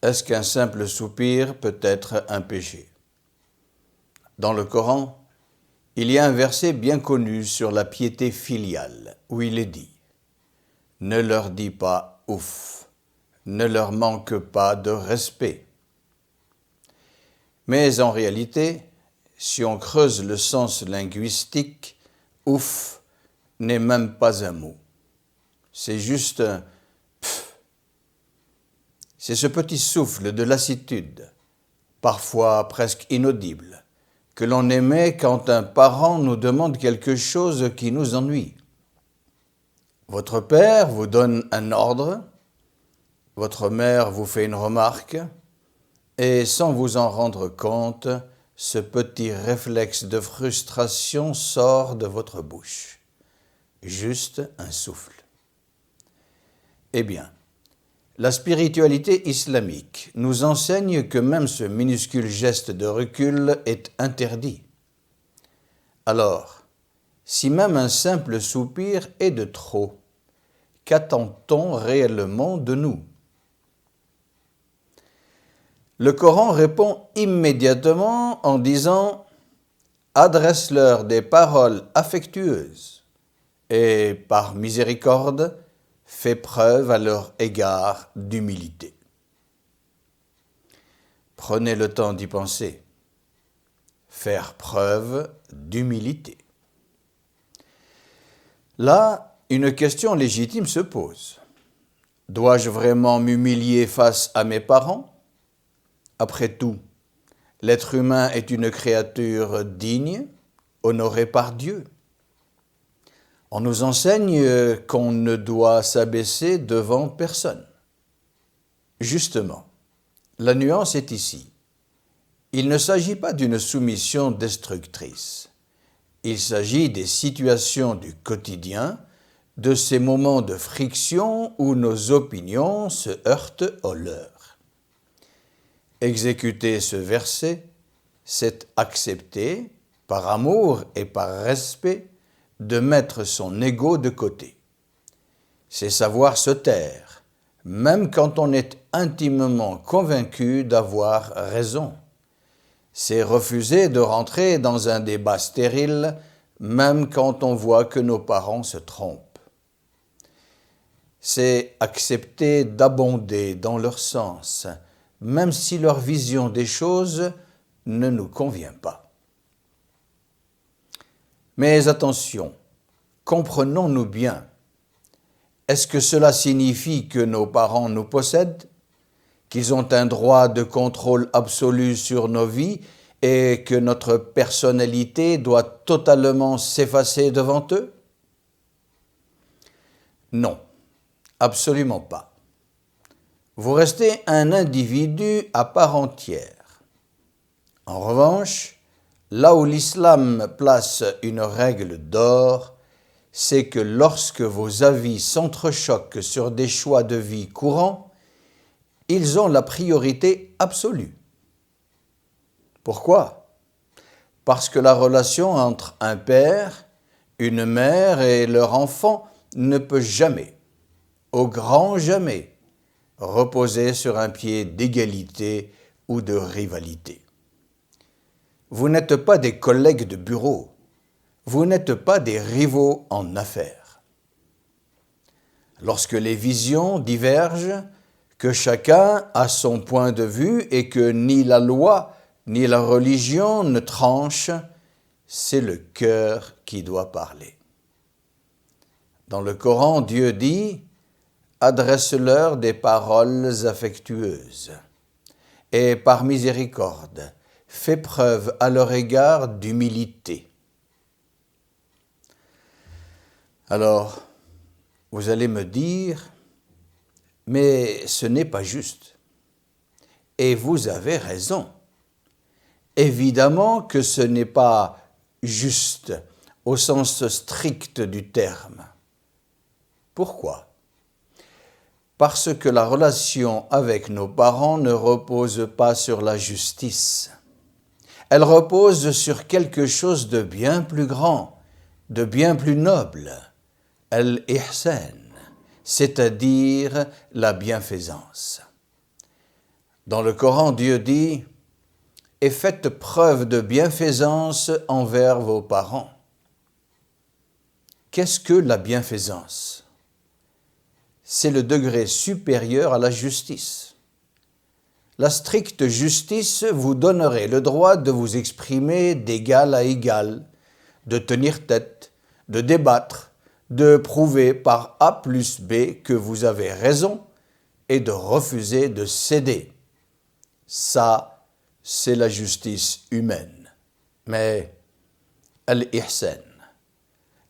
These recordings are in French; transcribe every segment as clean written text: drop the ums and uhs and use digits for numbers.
Est-ce qu'un simple soupir peut être un péché? Dans le Coran, il y a un verset bien connu sur la piété filiale, où il est dit « Ne leur dis pas ouf, ne leur manque pas de respect ». Mais en réalité, si on creuse le sens linguistique, ouf n'est même pas un mot. C'est juste un pff. C'est ce petit souffle de lassitude, parfois presque inaudible, que l'on émet quand un parent nous demande quelque chose qui nous ennuie. Votre père vous donne un ordre, votre mère vous fait une remarque, et sans vous en rendre compte, ce petit réflexe de frustration sort de votre bouche. Juste un souffle. Eh bien, la spiritualité islamique nous enseigne que même ce minuscule geste de recul est interdit. Alors, si même un simple soupir est de trop, qu'attend-on réellement de nous? Le Coran répond immédiatement en disant « Adresse-leur des paroles affectueuses et, par miséricorde, fais preuve à leur égard d'humilité. » Prenez le temps d'y penser. Faire preuve d'humilité. Là, une question légitime se pose. Dois-je vraiment m'humilier face à mes parents? Après tout, l'être humain est une créature digne, honorée par Dieu. On nous enseigne qu'on ne doit s'abaisser devant personne. Justement, la nuance est ici. Il ne s'agit pas d'une soumission destructrice. Il s'agit des situations du quotidien, de ces moments de friction où nos opinions se heurtent aux leurs. Exécuter ce verset, c'est accepter, par amour et par respect, de mettre son ego de côté. C'est savoir se taire, même quand on est intimement convaincu d'avoir raison. C'est refuser de rentrer dans un débat stérile, même quand on voit que nos parents se trompent. C'est accepter d'abonder dans leur sens, même si leur vision des choses ne nous convient pas. Mais attention, comprenons-nous bien. Est-ce que cela signifie que nos parents nous possèdent, qu'ils ont un droit de contrôle absolu sur nos vies et que notre personnalité doit totalement s'effacer devant eux? Non, absolument pas. Vous restez un individu à part entière. En revanche, là où l'islam place une règle d'or, c'est que lorsque vos avis s'entrechoquent sur des choix de vie courants, ils ont la priorité absolue. Pourquoi? Parce que la relation entre un père, une mère et leur enfant ne peut jamais, au grand jamais, reposer sur un pied d'égalité ou de rivalité. Vous n'êtes pas des collègues de bureau, vous n'êtes pas des rivaux en affaires. Lorsque les visions divergent, que chacun a son point de vue et que ni la loi ni la religion ne tranchent, c'est le cœur qui doit parler. Dans le Coran, Dieu dit « Adresse-leur des paroles affectueuses et par miséricorde, fais preuve à leur égard d'humilité. » Alors, vous allez me dire « Mais ce n'est pas juste. » Et vous avez raison. Évidemment que ce n'est pas juste au sens strict du terme. Pourquoi? Parce que la relation avec nos parents ne repose pas sur la justice. Elle repose sur quelque chose de bien plus grand, de bien plus noble, al-ihsan, c'est-à-dire la bienfaisance. Dans le Coran, Dieu dit « Et faites preuve de bienfaisance envers vos parents ». Qu'est-ce que la bienfaisance? C'est le degré supérieur à la justice. La stricte justice vous donnerait le droit de vous exprimer d'égal à égal, de tenir tête, de débattre, de prouver par A plus B que vous avez raison et de refuser de céder. Ça, c'est la justice humaine. Mais al-ihsan,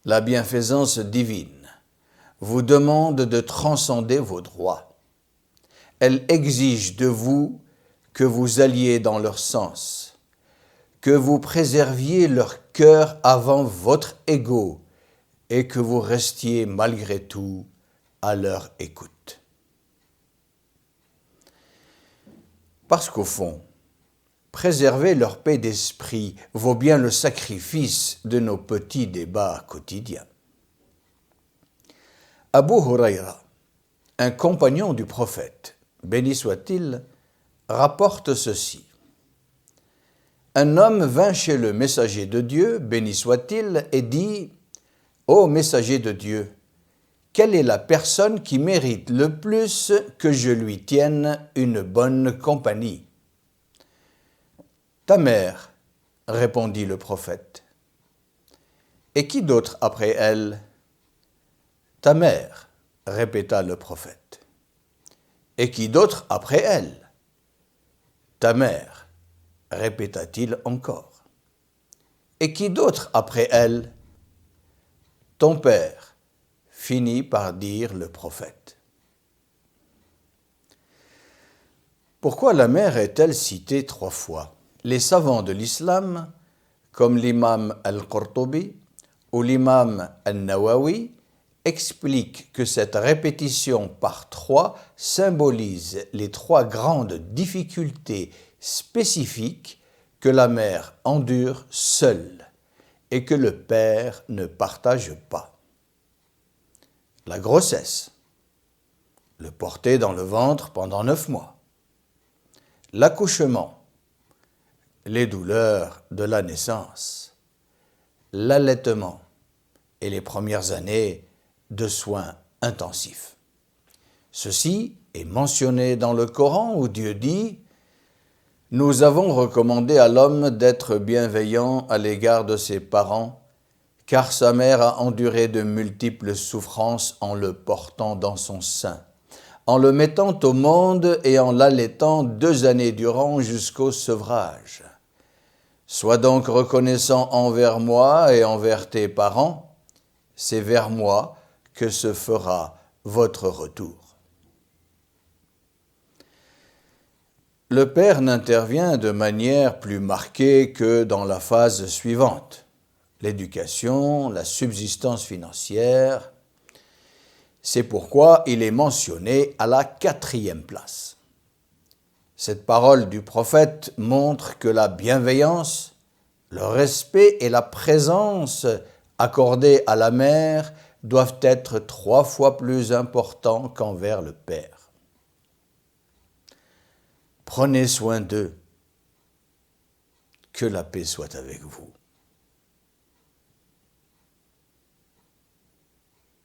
la bienfaisance divine, vous demande de transcender vos droits. Elle exige de vous que vous alliez dans leur sens, que vous préserviez leur cœur avant votre ego et que vous restiez malgré tout à leur écoute. Parce qu'au fond, préserver leur paix d'esprit vaut bien le sacrifice de nos petits débats quotidiens. Abu Huraira, un compagnon du prophète, béni soit-il, rapporte ceci. Un homme vint chez le messager de Dieu, béni soit-il, et dit « Ô messager de Dieu, quelle est la personne qui mérite le plus que je lui tienne une bonne compagnie ?» « Ta mère, répondit le prophète. Et qui d'autre après elle? Ta mère, répéta le prophète. Et qui d'autre après elle? Ta mère, répéta-t-il encore. Et qui d'autre après elle? Ton père, finit par dire le prophète. Pourquoi la mère est-elle citée 3 fois? Les savants de l'islam, comme l'imam al-Qurtubi ou l'imam al-Nawawi, expliquent que cette répétition par 3 symbolise les 3 grandes difficultés spécifiques que la mère endure seule et que le père ne partage pas. La grossesse, le porter dans le ventre pendant 9 mois, l'accouchement, les douleurs de la naissance, l'allaitement et les premières années de soins intensifs. Ceci est mentionné dans le Coran où Dieu dit « Nous avons recommandé à l'homme d'être bienveillant à l'égard de ses parents, car sa mère a enduré de multiples souffrances en le portant dans son sein, en le mettant au monde et en l'allaitant 2 années durant jusqu'au sevrage. Sois donc reconnaissant envers moi et envers tes parents, c'est vers moi que se fera votre retour. » Le père n'intervient de manière plus marquée que dans la phase suivante, l'éducation, la subsistance financière. C'est pourquoi il est mentionné à la 4e place. Cette parole du prophète montre que la bienveillance, le respect et la présence accordés à la mère doivent être 3 fois plus importants qu'envers le père. Prenez soin d'eux. Que la paix soit avec vous.